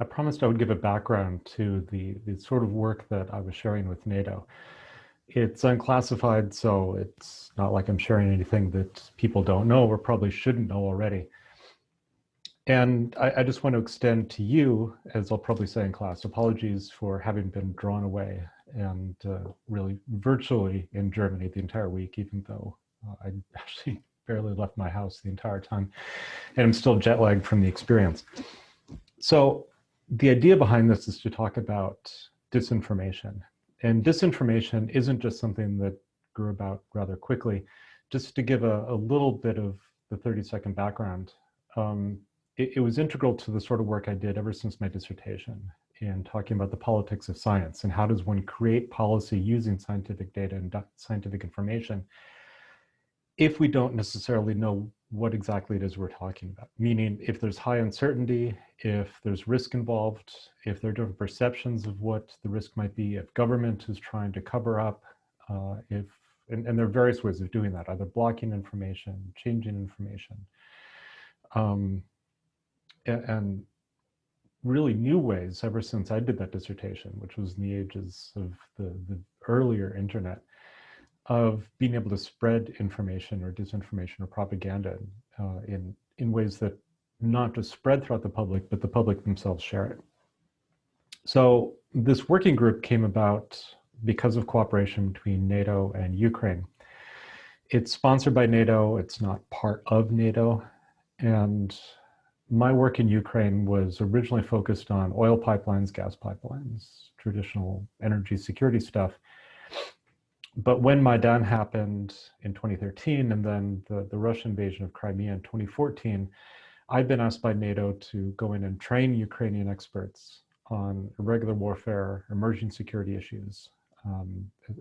I promised I would give a background to the sort of work that I was sharing with NATO. It's unclassified, so it's not like I'm sharing anything that people don't know or probably shouldn't know already. And I just want to extend to you, as I'll probably say in class, apologies for having been drawn away and really virtually in Germany the entire week, even though I actually barely left my house the entire time. And I'm still jet lagged from the experience. So the idea behind this is to talk about disinformation. And disinformation isn't just something that grew about rather quickly. Just to give a little bit of the 30-second background, it was integral to the sort of work I did ever since my dissertation in talking about the politics of science and how does one create policy using scientific data and scientific information if we don't necessarily know what exactly it is we're talking about. Meaning, if there's high uncertainty, if there's risk involved, if there are different perceptions of what the risk might be, if government is trying to cover up, and there are various ways of doing that, either blocking information, changing information, and really new ways ever since I did that dissertation, which was in the ages of the earlier internet, of being able to spread information or disinformation or propaganda in ways that not just spread throughout the public, but the public themselves share it. So this working group came about because of cooperation between NATO and Ukraine. It's sponsored by NATO, it's not part of NATO, and my work in Ukraine was originally focused on oil pipelines, gas pipelines, traditional energy security stuff. But when Maidan happened in 2013, and then the Russian invasion of Crimea in 2014, I'd been asked by NATO to go in and train Ukrainian experts on irregular warfare, emerging security issues.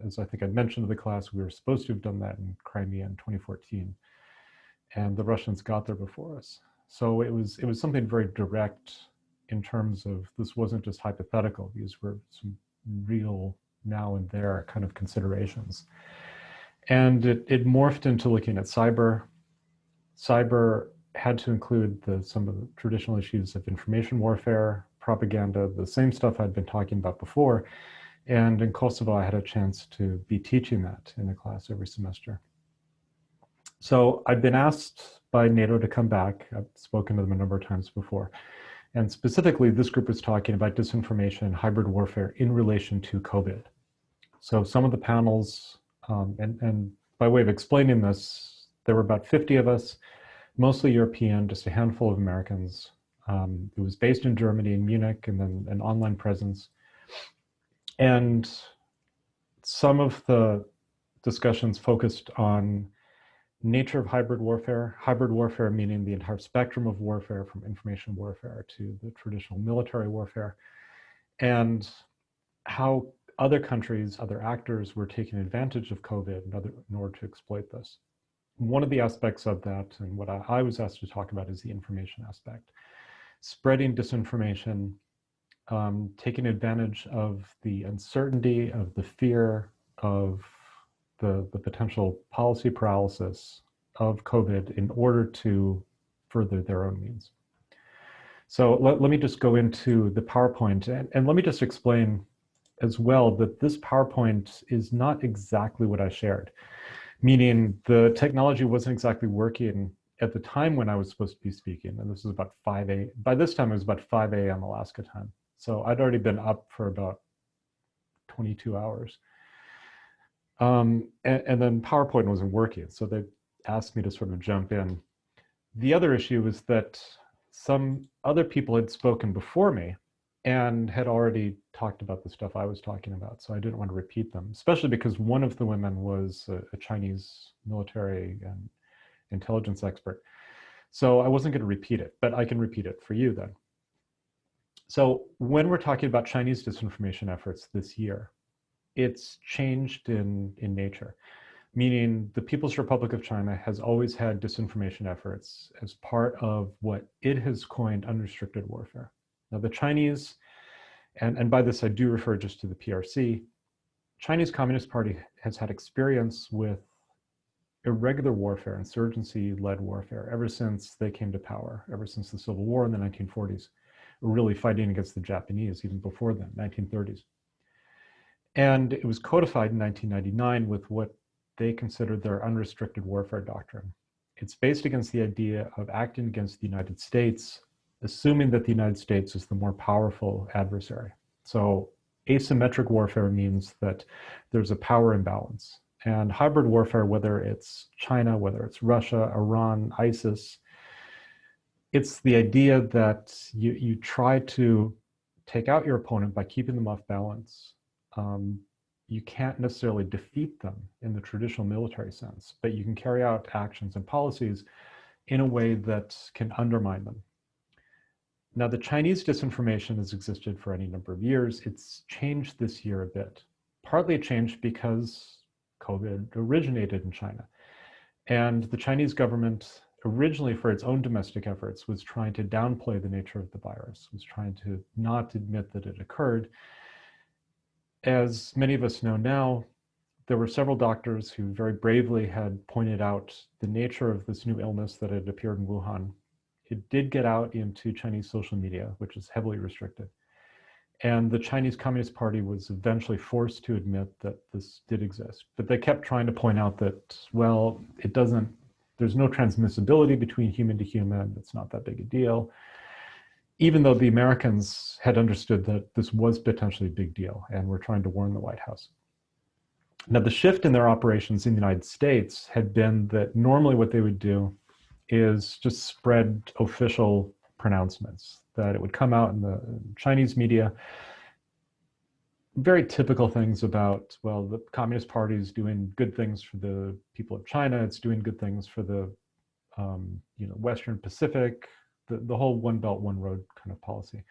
As I think I mentioned to the class, we were supposed to have done that in Crimea in 2014, and the Russians got there before us. So it was something very direct in terms of this wasn't just hypothetical. These were some real now and there kind of considerations. And it morphed into looking at cyber. Cyber had to include some of the traditional issues of information warfare, propaganda, the same stuff I'd been talking about before. And in Kosovo, I had a chance to be teaching that in a class every semester. So I'd been asked by NATO to come back. I've spoken to them a number of times before. And specifically, this group was talking about disinformation and hybrid warfare in relation to COVID. So some of the panels, and by way of explaining this, there were about 50 of us, mostly European, just a handful of Americans. It was based in Germany, in Munich, and then an online presence. And some of the discussions focused on nature of hybrid warfare meaning the entire spectrum of warfare from information warfare to the traditional military warfare, and how other countries, other actors were taking advantage of COVID in order to exploit this. One of the aspects of that, and what I was asked to talk about, is the information aspect. Spreading disinformation, taking advantage of the uncertainty, of the fear, of the potential policy paralysis of COVID in order to further their own means. So let me just go into the PowerPoint, and let me just explain as well that this PowerPoint is not exactly what I shared, meaning the technology wasn't exactly working at the time when I was supposed to be speaking, and this was about 5 a.m. By this time, it was about 5 a.m. Alaska time. So I'd already been up for about 22 hours. And then PowerPoint wasn't working, so they asked me to sort of jump in. The other issue was that some other people had spoken before me and had already talked about the stuff I was talking about, so I didn't want to repeat them, especially because one of the women was a Chinese military and intelligence expert. So I wasn't going to repeat it, but I can repeat it for you then. So when we're talking about Chinese disinformation efforts this year, it's changed in nature, meaning the People's Republic of China has always had disinformation efforts as part of what it has coined unrestricted warfare. Now the Chinese, and by this I do refer just to the PRC, Chinese Communist Party has had experience with irregular warfare, insurgency-led warfare, ever since they came to power, ever since the Civil War in the 1940s. were really fighting against the Japanese even before then, 1930s. And it was codified in 1999 with what they considered their unrestricted warfare doctrine. It's based against the idea of acting against the United States, assuming that the United States is the more powerful adversary. So asymmetric warfare means that there's a power imbalance. And hybrid warfare, whether it's China, whether it's Russia, Iran, ISIS, it's the idea that you try to take out your opponent by keeping them off balance. You can't necessarily defeat them in the traditional military sense, but you can carry out actions and policies in a way that can undermine them. Now, the Chinese disinformation has existed for any number of years. It's changed this year a bit. Partly it changed because COVID originated in China. And the Chinese government, originally for its own domestic efforts, was trying to downplay the nature of the virus, was trying to not admit that it occurred. As many of us know now, there were several doctors who very bravely had pointed out the nature of this new illness that had appeared in Wuhan. It did get out into Chinese social media, which is heavily restricted. And the Chinese Communist Party was eventually forced to admit that this did exist. But they kept trying to point out that, well, there's no transmissibility between human to human. It's not that big a deal. Even though the Americans had understood that this was potentially a big deal and were trying to warn the White House. Now, the shift in their operations in the United States had been that normally what they would do is just spread official pronouncements, that it would come out in the Chinese media, very typical things about, well, the Communist Party is doing good things for the people of China, it's doing good things for the Western Pacific, the whole One Belt, One Road kind of policy.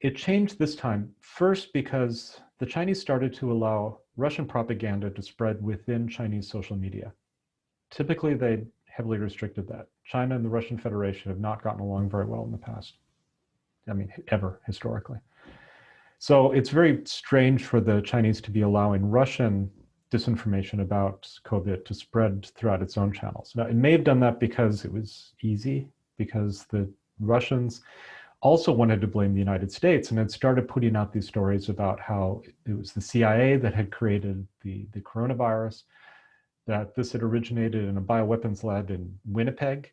It changed this time, first because the Chinese started to allow Russian propaganda to spread within Chinese social media. Typically, they heavily restricted that. China and the Russian Federation have not gotten along very well in the past. I mean, ever, historically. So it's very strange for the Chinese to be allowing Russian disinformation about COVID to spread throughout its own channels. Now, it may have done that because it was easy, because the Russians also wanted to blame the United States and had started putting out these stories about how it was the CIA that had created the coronavirus, that this had originated in a bioweapons lab in Winnipeg.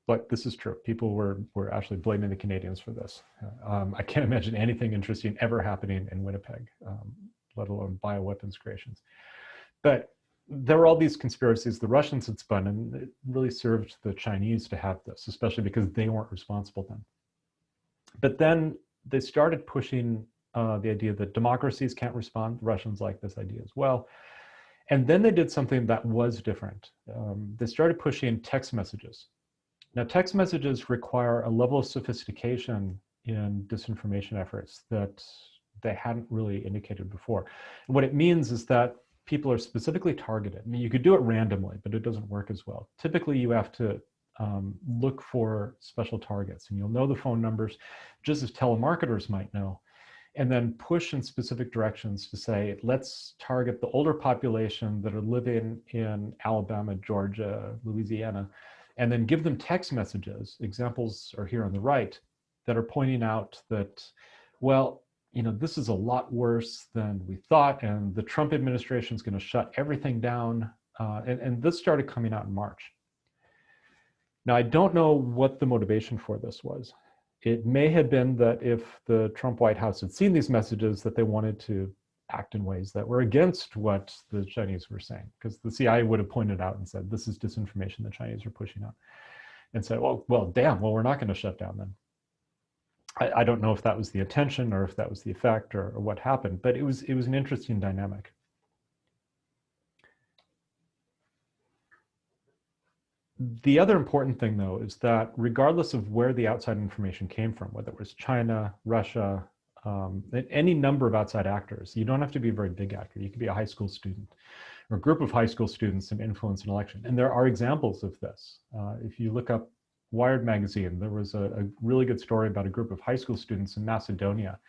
But this is true. People were actually blaming the Canadians for this. I can't imagine anything interesting ever happening in Winnipeg, let alone bioweapons creations. But there were all these conspiracies the Russians had spun, and it really served the Chinese to have this, especially because they weren't responsible then. But then they started pushing the idea that democracies can't respond. The Russians like this idea as well. And then they did something that was different. They started pushing text messages. Now, text messages require a level of sophistication in disinformation efforts that they hadn't really indicated before. And what it means is that people are specifically targeted. I mean, you could do it randomly, but it doesn't work as well. Typically, you have to look for special targets, and you'll know the phone numbers, just as telemarketers might know, and then push in specific directions to say, let's target the older population that are living in Alabama, Georgia, Louisiana, and then give them text messages. Examples are here on the right that are pointing out that, well, this is a lot worse than we thought, and the Trump administration is going to shut everything down. And this started coming out in March. Now, I don't know what the motivation for this was. It may have been that if the Trump White House had seen these messages, that they wanted to act in ways that were against what the Chinese were saying, because the CIA would have pointed out and said, this is disinformation the Chinese are pushing out, and said, well, damn, well, we're not going to shut down then. I don't know if that was the intention or if that was the effect or what happened, but it was an interesting dynamic. The other important thing, though, is that regardless of where the outside information came from, whether it was China, Russia, any number of outside actors, you don't have to be a very big actor. You could be a high school student or a group of high school students and influence an election. And there are examples of this. If you look up Wired magazine, there was a really good story about a group of high school students in Macedonia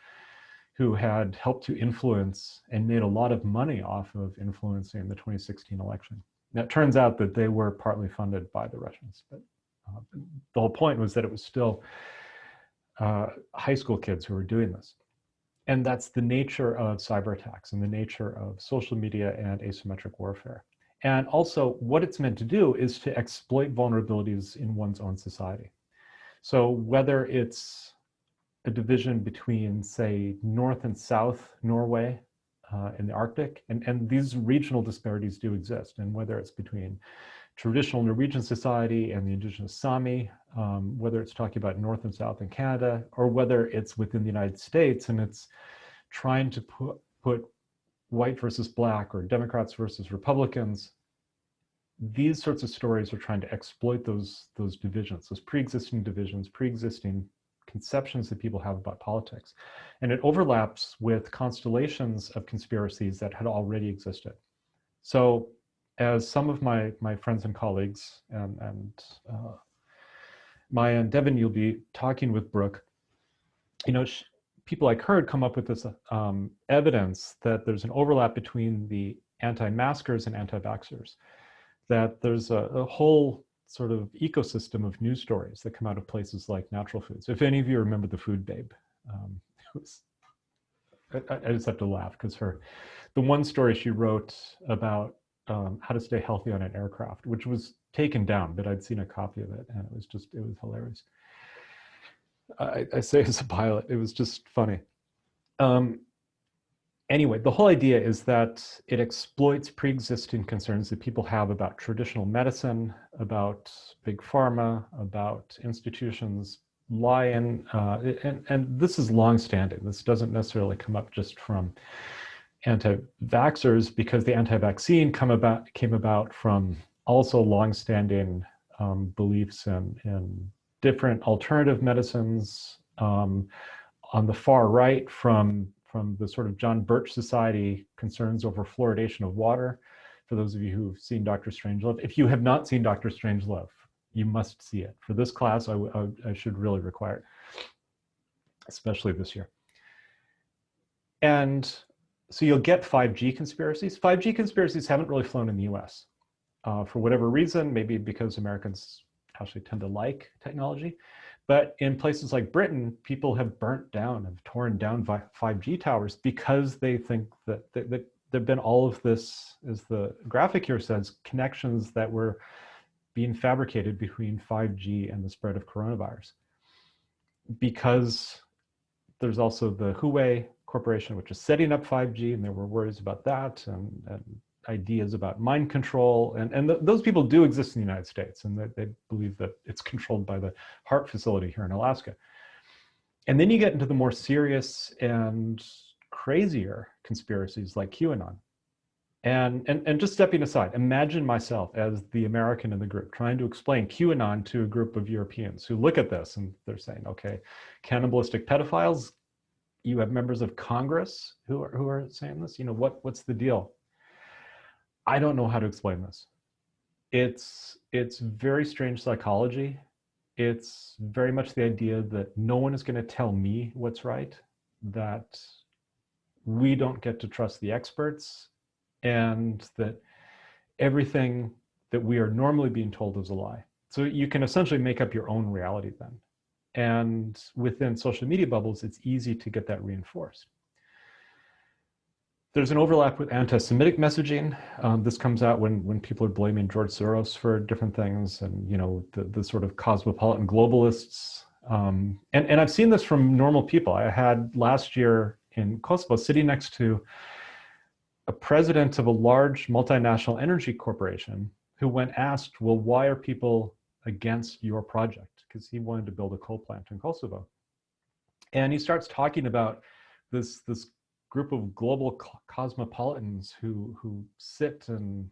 who had helped to influence and made a lot of money off of influencing the 2016 election. Now, it turns out that they were partly funded by the Russians, but the whole point was that it was still high school kids who are doing this. And that's the nature of cyber attacks and the nature of social media and asymmetric warfare. And also, what it's meant to do is to exploit vulnerabilities in one's own society. So whether it's a division between, say, North and South Norway in the Arctic, and these regional disparities do exist, and whether it's between traditional Norwegian society and the indigenous Sami, whether it's talking about North and South in Canada, or whether it's within the United States and it's trying to put white versus black or Democrats versus Republicans. These sorts of stories are trying to exploit those divisions, those pre-existing divisions, pre-existing conceptions that people have about politics. And it overlaps with constellations of conspiracies that had already existed. So as some of my friends and colleagues, and Maya and Devin, you'll be talking with Brooke, you know, people like her come up with this evidence that there's an overlap between the anti-maskers and anti-vaxxers, that there's a whole sort of ecosystem of news stories that come out of places like Natural Foods. If any of you remember the Food Babe, I just have to laugh because the one story she wrote about how to stay healthy on an aircraft, which was taken down, but I'd seen a copy of it, and it was hilarious. I say as a pilot, it was just funny. Anyway, the whole idea is that it exploits pre-existing concerns that people have about traditional medicine, about big pharma, about institutions, and this is long-standing. This doesn't necessarily come up just from anti-vaxxers, because the anti-vaccine came about from also long-standing beliefs in different alternative medicines, on the far right from the sort of John Birch Society concerns over fluoridation of water. For those of you who've seen Dr. Strangelove, if you have not seen Dr. Strangelove, you must see it. For this class, I should really require it, especially this year. And so you'll get 5G conspiracies. 5G conspiracies haven't really flown in the US. For whatever reason, maybe because Americans actually tend to like technology. But in places like Britain, people have torn down 5G towers because they think that there've been all of this, as the graphic here says, connections that were being fabricated between 5G and the spread of coronavirus. Because there's also the Huawei Corporation, which is setting up 5G, and there were worries about that, and ideas about mind control, and those people do exist in the United States, and they believe that it's controlled by the HART facility here in Alaska. And then you get into the more serious and crazier conspiracies like QAnon. And just stepping aside, imagine myself as the American in the group trying to explain QAnon to a group of Europeans who look at this and they're saying, okay, cannibalistic pedophiles, you have members of Congress who are saying this, you know, what's the deal? I don't know how to explain this. It's very strange psychology. It's very much the idea that no one is going to tell me what's right, that we don't get to trust the experts, and that everything that we are normally being told is a lie. So you can essentially make up your own reality then. And within social media bubbles, it's easy to get that reinforced. There's an overlap with anti-Semitic messaging. This comes out when people are blaming George Soros for different things, and you know, the sort of cosmopolitan globalists. And I've seen this from normal people. I had last year in Kosovo sitting next to a president of a large multinational energy corporation who, when asked, well, why are people against your project? Because he wanted to build a coal plant in Kosovo. And he starts talking about this group of global cosmopolitans who sit and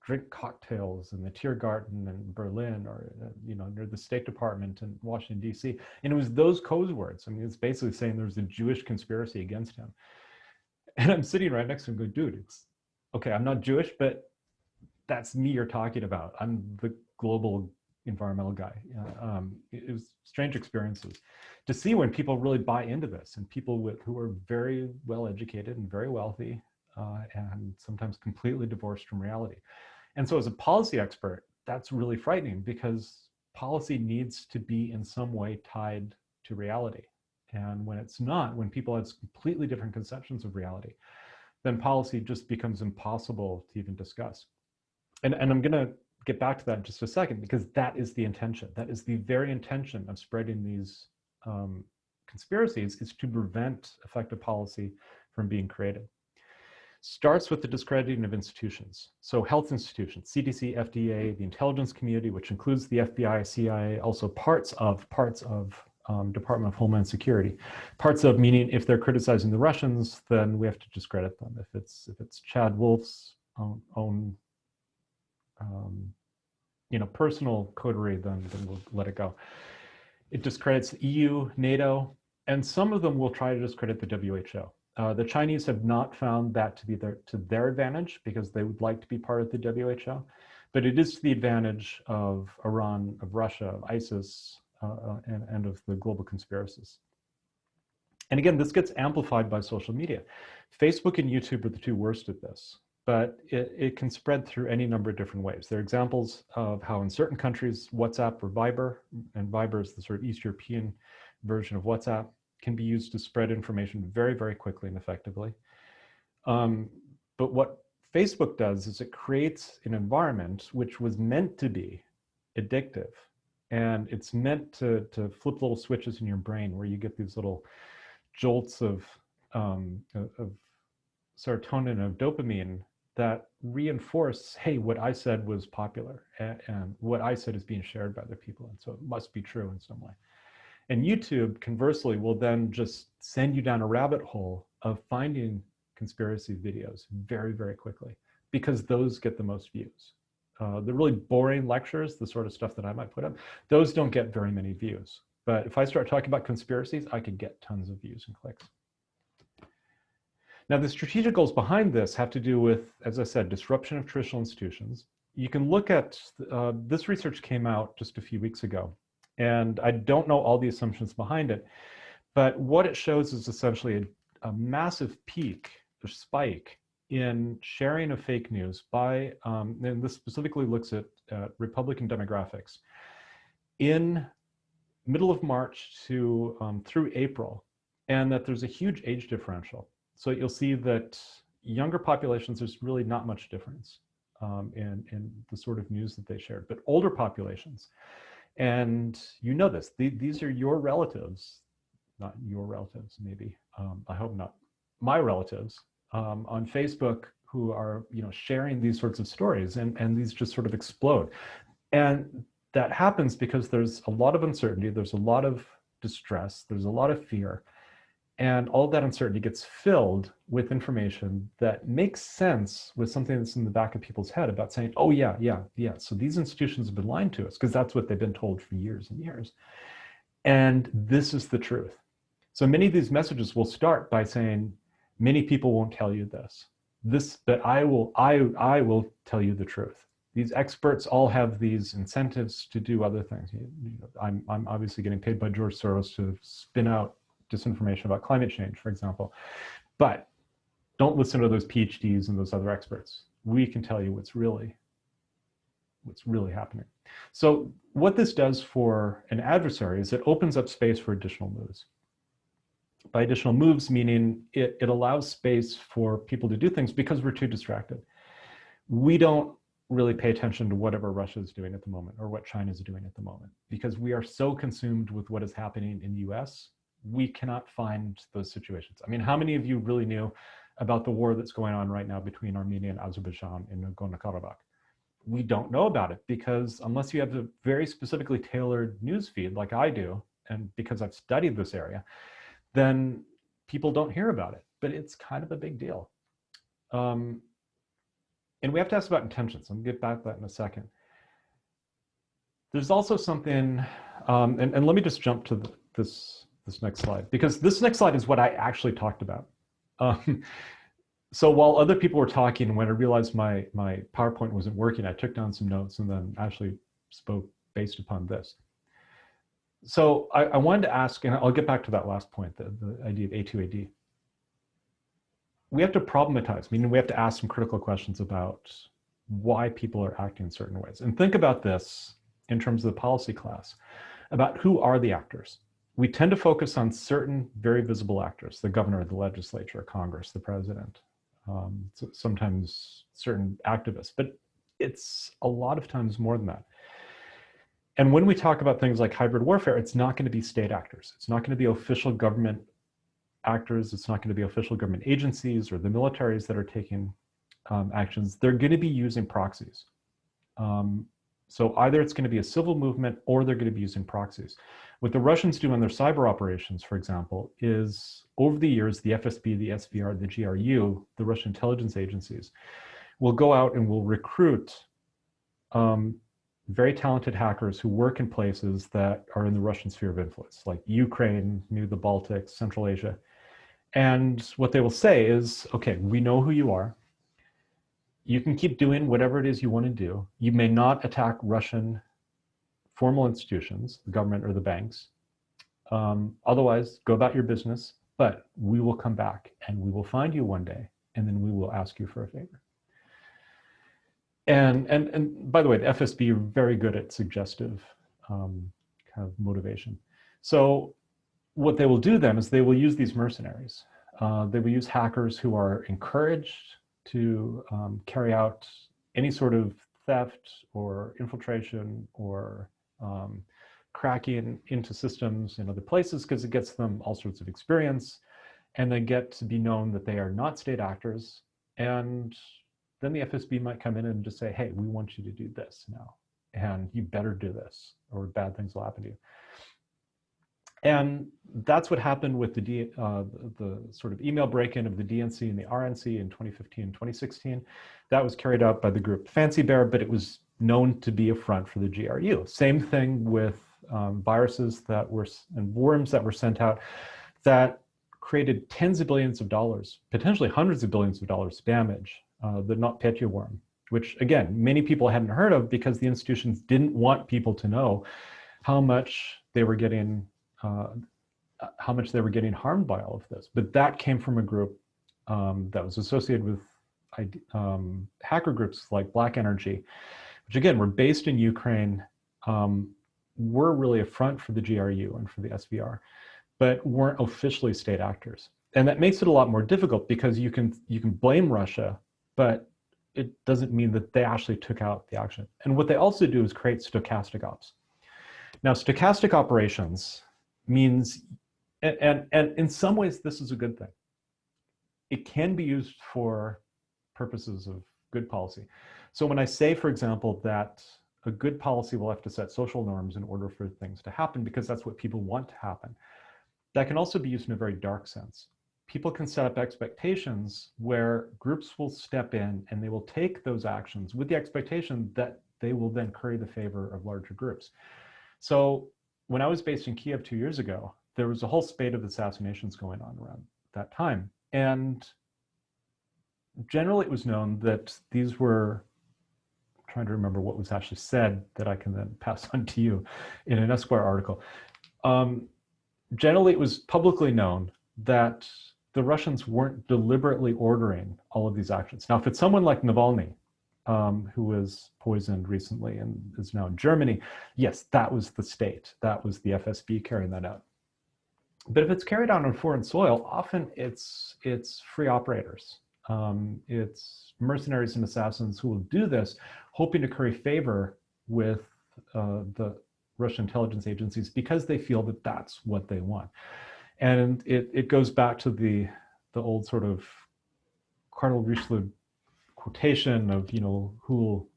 drink cocktails in the Tiergarten in Berlin, or you know, near the State Department in Washington, D.C. And it was those code words. I mean, it's basically saying there's a Jewish conspiracy against him. And I'm sitting right next to him going, dude, it's okay, I'm not Jewish, but that's me you're talking about. I'm the global environmental guy. It was strange experiences to see when people really buy into this, and people who are very well educated and very wealthy, and sometimes completely divorced from reality. And so as a policy expert, that's really frightening, because policy needs to be in some way tied to reality. And when it's not, when people have completely different conceptions of reality, then policy just becomes impossible to even discuss. And I'm going to get back to that in just a second, because that is the intention. That is the very intention of spreading these conspiracies, is to prevent effective policy from being created. Starts with the discrediting of institutions. So health institutions, CDC, FDA, the intelligence community, which includes the FBI, CIA, also parts of Department of Homeland Security. Parts of, meaning if they're criticizing the Russians, then we have to discredit them. If it's Chad Wolf's own personal coterie, then we'll let it go. It discredits the EU, NATO, and some of them will try to discredit the WHO. The Chinese have not found that to be to their advantage, because they would like to be part of the WHO, but it is to the advantage of Iran, of Russia, of ISIS, and of the global conspiracies. And again, this gets amplified by social media. Facebook and YouTube are the two worst at this, but it can spread through any number of different ways. There are examples of how in certain countries, WhatsApp or Viber, and Viber is the sort of East European version of WhatsApp, can be used to spread information very, very quickly and effectively. But what Facebook does is it creates an environment which was meant to be addictive. And it's meant to flip little switches in your brain where you get these little jolts of serotonin, of dopamine, that reinforce, hey, what I said was popular, and what I said is being shared by other people, and so it must be true in some way. And YouTube, conversely, will then just send you down a rabbit hole of finding conspiracy videos very, very quickly, because those get the most views. The really boring lectures, the sort of stuff that I might put up, those don't get very many views. But if I start talking about conspiracies, I could get tons of views and clicks. Now, the strategic goals behind this have to do with, as I said, disruption of traditional institutions. You can look at, this research came out just a few weeks ago, and I don't know all the assumptions behind it, but what it shows is essentially a massive peak or spike in sharing of fake news by, and this specifically looks at Republican demographics, in middle of March to through April, and that there's a huge age differential. So you'll see that younger populations, there's really not much difference in the sort of news that they shared, but older populations, and you know this, these are your relatives, not your relatives maybe, I hope not, my relatives, on Facebook, who are sharing these sorts of stories, and these just sort of explode. And that happens because there's a lot of uncertainty, there's a lot of distress, there's a lot of fear, and all that uncertainty gets filled with information that makes sense with something that's in the back of people's head about saying, oh yeah, so these institutions have been lying to us, because that's what they've been told for years and years. And this is the truth. So many of these messages will start by saying, many people won't tell you this, but I will tell you the truth. These experts all have these incentives to do other things. I'm obviously getting paid by George Soros to spin out disinformation about climate change, for example. But don't listen to those PhDs and those other experts. We can tell you what's really happening. So what this does for an adversary is it opens up space for additional moves. By additional moves, meaning it allows space for people to do things because we're too distracted. We don't really pay attention to whatever Russia is doing at the moment or what China is doing at the moment, because we are so consumed with what is happening in the US, we cannot find those situations. I mean, how many of you really knew about the war that's going on right now between Armenia and Azerbaijan in Nagorno-Karabakh? We don't know about it, because unless you have a very specifically tailored news feed like I do, and because I've studied this area, then people don't hear about it, but it's kind of a big deal. And we have to ask about intentions. I'm gonna get back to that in a second. There's also something, and let me just jump to this next slide, because this next slide is what I actually talked about. So while other people were talking, when I realized my PowerPoint wasn't working, I took down some notes and then actually spoke based upon this. So I wanted to ask, and I'll get back to that last point, the idea of A2AD. We have to problematize, meaning we have to ask some critical questions about why people are acting in certain ways. And think about this in terms of the policy class, about who are the actors. we tend to focus on certain very visible actors, the governor, the legislature, Congress, the president, sometimes certain activists, but it's a lot of times more than that. And when we talk about things like hybrid warfare, it's not going to be state actors. It's not going to be official government actors. It's not going to be official government agencies or the militaries that are taking actions. They're going to be using proxies. So either it's going to be a civil movement or they're going to be using proxies. What the Russians do in their cyber operations, for example, is over the years, the FSB, the SVR, the GRU, the Russian intelligence agencies, will go out and will recruit very talented hackers who work in places that are in the Russian sphere of influence, like Ukraine, maybe the Baltics, Central Asia. And what they will say is, okay, we know who you are. You can keep doing whatever it is you want to do. You may not attack Russian formal institutions, the government or the banks. Otherwise, go about your business, but we will come back and we will find you one day, and then we will ask you for a favor. And by the way, the FSB are very good at suggestive kind of motivation. So what they will do then is they will use these mercenaries. They will use hackers who are encouraged to carry out any sort of theft or infiltration or cracking into systems in other places, because it gets them all sorts of experience, and they get to be known that they are not state actors. And then the FSB might come in and just say, hey, we want you to do this now, and you better do this, or bad things will happen to you. And that's what happened with the sort of email break-in of the DNC and the RNC in 2015 and 2016. That was carried out by the group Fancy Bear, but it was known to be a front for the GRU. Same thing with viruses that were, and worms that were sent out that created tens of billions of dollars, potentially hundreds of billions of dollars damage, the NotPetya worm, which again, many people hadn't heard of because the institutions didn't want people to know how much they were getting harmed by all of this. But that came from a group that was associated with hacker groups like Black Energy, which again, were based in Ukraine, were really a front for the GRU and for the SVR, but weren't officially state actors. And that makes it a lot more difficult because you can blame Russia, but it doesn't mean that they actually took out the action. And what they also do is create stochastic ops. Now, stochastic operations means, and in some ways, this is a good thing. It can be used for purposes of good policy. So when I say, for example, that a good policy will have to set social norms in order for things to happen because that's what people want to happen, that can also be used in a very dark sense. People can set up expectations where groups will step in and they will take those actions with the expectation that they will then curry the favor of larger groups. So when I was based in Kiev 2 years ago, there was a whole spate of assassinations going on around that time. And generally it was known that these were, I'm trying to remember what was actually said that I can then pass on to you in an Esquire article. Generally it was publicly known that the Russians weren't deliberately ordering all of these actions. Now, if it's someone like Navalny, who was poisoned recently and is now in Germany, yes, that was the state. That was the FSB carrying that out. But if it's carried out on foreign soil, often it's free operators. It's mercenaries and assassins who will do this, hoping to curry favor with the Russian intelligence agencies because they feel that that's what they want. And it goes back to the old sort of Cardinal Richelieu quotation of, you know, who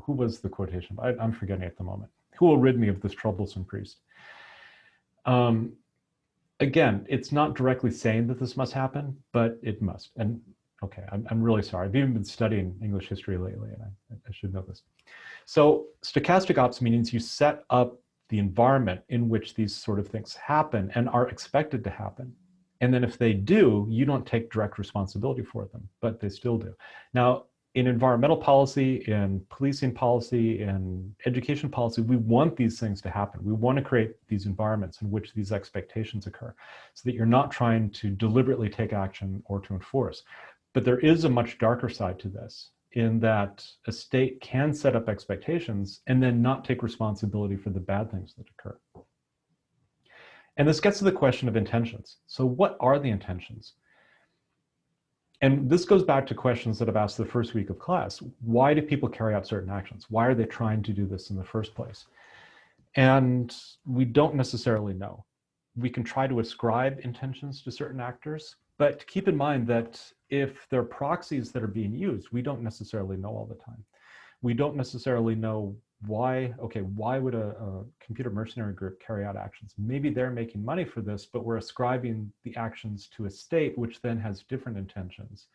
was the quotation? I'm forgetting at the moment. Who will rid me of this troublesome priest? Again, it's not directly saying that this must happen, but it must. And okay, I'm really sorry. I've even been studying English history lately, and I should know this. So stochastic ops means you set up the environment in which these sort of things happen and are expected to happen. And then if they do, you don't take direct responsibility for them, but they still do. Now, in environmental policy, in policing policy, in education policy, we want these things to happen. We want to create these environments in which these expectations occur so that you're not trying to deliberately take action or to enforce. But there is a much darker side to this, in that a state can set up expectations and then not take responsibility for the bad things that occur. And this gets to the question of intentions. So what are the intentions? And this goes back to questions that I've asked the first week of class. Why do people carry out certain actions? Why are they trying to do this in the first place? And we don't necessarily know. We can try to ascribe intentions to certain actors, but keep in mind that if there are proxies that are being used, we don't necessarily know all the time. We don't necessarily know why would a computer mercenary group carry out actions? Maybe they're making money for this, but we're ascribing the actions to a state, which then has different intentions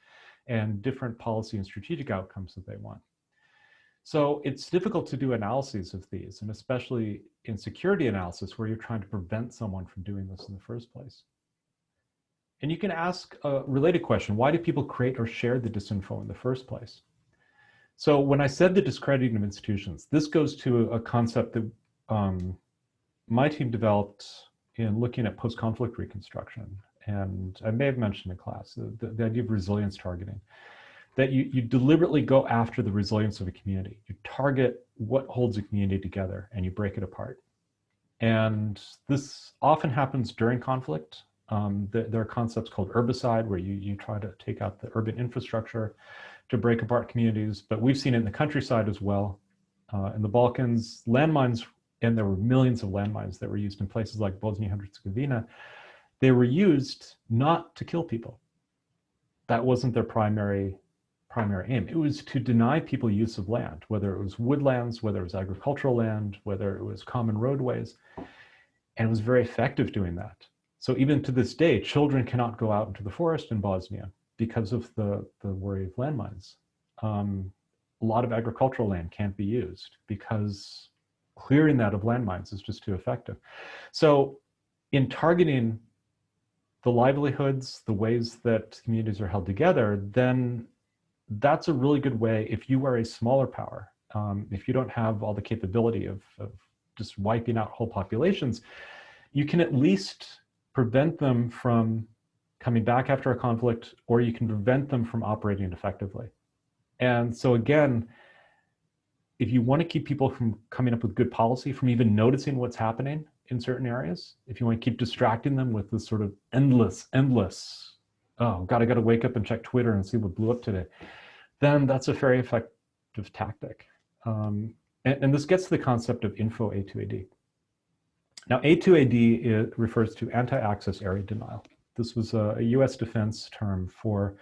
and different policy and strategic outcomes that they want. So it's difficult to do analyses of these, and especially in security analysis where you're trying to prevent someone from doing this in the first place. And you can ask a related question: why do people create or share the disinfo in the first place? So when I said the discrediting of institutions, this goes to a concept that my team developed in looking at post-conflict reconstruction. And I may have mentioned in class, the idea of resilience targeting, that you deliberately go after the resilience of a community. You target what holds a community together and you break it apart. And this often happens during conflict. There are concepts called urbicide, where you try to take out the urban infrastructure to break apart communities, but we've seen it in the countryside as well. In the Balkans, landmines, and there were millions of landmines that were used in places like Bosnia and Herzegovina. They were used not to kill people. That wasn't their primary aim. It was to deny people use of land, whether it was woodlands, whether it was agricultural land, whether it was common roadways, and it was very effective doing that. So even to this day, children cannot go out into the forest in Bosnia because of the worry of landmines. A lot of agricultural land can't be used because clearing that of landmines is just too effective. So in targeting the livelihoods, the ways that communities are held together, then that's a really good way if you are a smaller power. If you don't have all the capability of just wiping out whole populations, you can at least prevent them from coming back after a conflict, or you can prevent them from operating effectively. And so again, if you want to keep people from coming up with good policy, from even noticing what's happening in certain areas, if you want to keep distracting them with this sort of endless, oh, I gotta wake up and check Twitter and see what blew up today, then that's a very effective tactic. And this gets to the concept of info A2AD. Now, A2AD refers to anti-access area denial. This was a US defense term for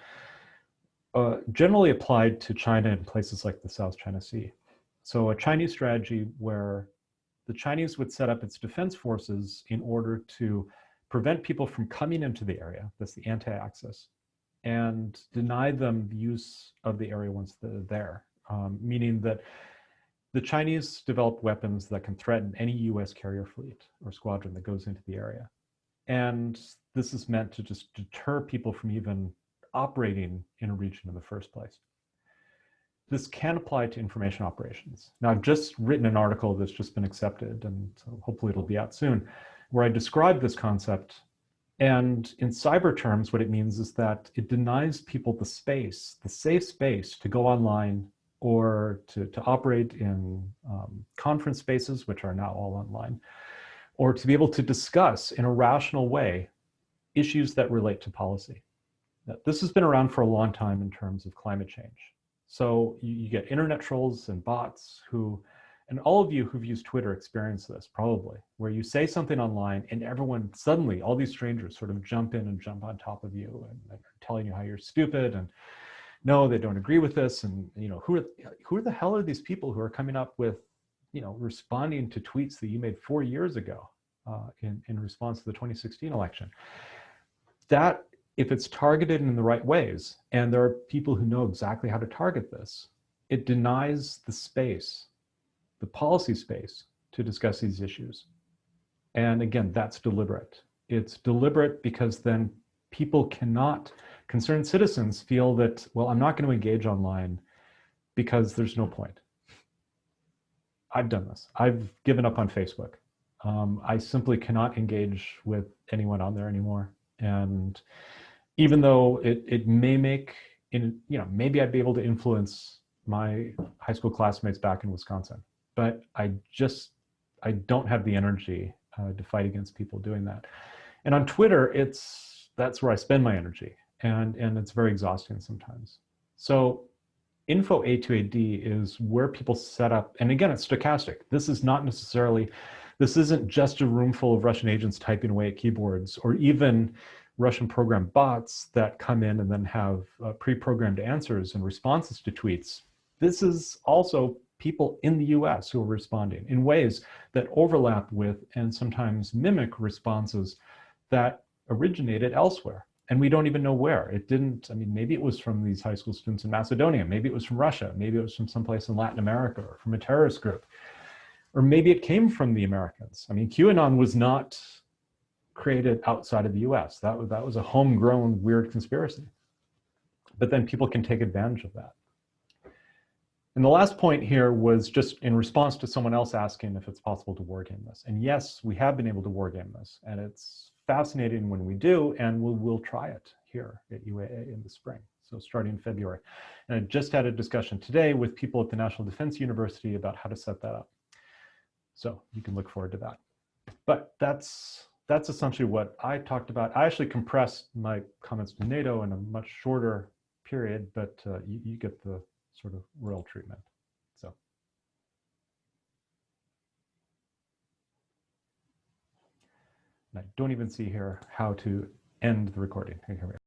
generally applied to China and places like the South China Sea. So a Chinese strategy where the Chinese would set up its defense forces in order to prevent people from coming into the area, that's the anti-access, and deny them use of the area once they're there, meaning that the Chinese developed weapons that can threaten any US carrier fleet or squadron that goes into the area. And this is meant to just deter people from even operating in a region in the first place. This can apply to information operations. Now, I've just written an article that's just been accepted, and so hopefully it'll be out soon, where I describe this concept. And in cyber terms, what it means is that it denies people the space, the safe space to go online or to operate in conference spaces, which are now all online, or to be able to discuss in a rational way issues that relate to policy. Now, this has been around for a long time in terms of climate change. So you get internet trolls and bots who, and all of you who've used Twitter experience this probably, where you say something online and everyone suddenly, all these strangers sort of jump in and jump on top of you and are telling you how you're stupid and no, they don't agree with this. And who the hell are these people who are coming up with, responding to tweets that you made 4 years ago in response to the 2016 election? That, if it's targeted in the right ways, and there are people who know exactly how to target this, it denies the space, the policy space, to discuss these issues. And again, that's deliberate. It's deliberate because then concerned citizens feel that, well, I'm not going to engage online because there's no point. I've done this. I've given up on Facebook. I simply cannot engage with anyone on there anymore. And even though it may make, maybe I'd be able to influence my high school classmates back in Wisconsin, but I don't have the energy to fight against people doing that. And on Twitter, that's where I spend my energy, and it's very exhausting sometimes. So info A2AD is where people set up, and again, it's stochastic. This isn't just a room full of Russian agents typing away at keyboards, or even Russian program bots that come in and then have pre-programmed answers and responses to tweets. This is also people in the US who are responding in ways that overlap with and sometimes mimic responses that originated elsewhere. And we don't even know where. It didn't, I mean, maybe it was from these high school students in Macedonia, maybe it was from Russia, maybe it was from someplace in Latin America or from a terrorist group, or maybe it came from the Americans. I mean, QAnon was not created outside of the US. That was a homegrown weird conspiracy. But then people can take advantage of that. And the last point here was just in response to someone else asking if it's possible to wargame this. And yes, we have been able to wargame this, and it's fascinating when we do, and we'll try it here at UAA in the spring, so starting in February. And I just had a discussion today with people at the National Defense University about how to set that up. So you can look forward to that. But that's essentially what I talked about. I actually compressed my comments to NATO in a much shorter period, but you get the sort of royal treatment. So. And I don't even see here how to end the recording. Here we go.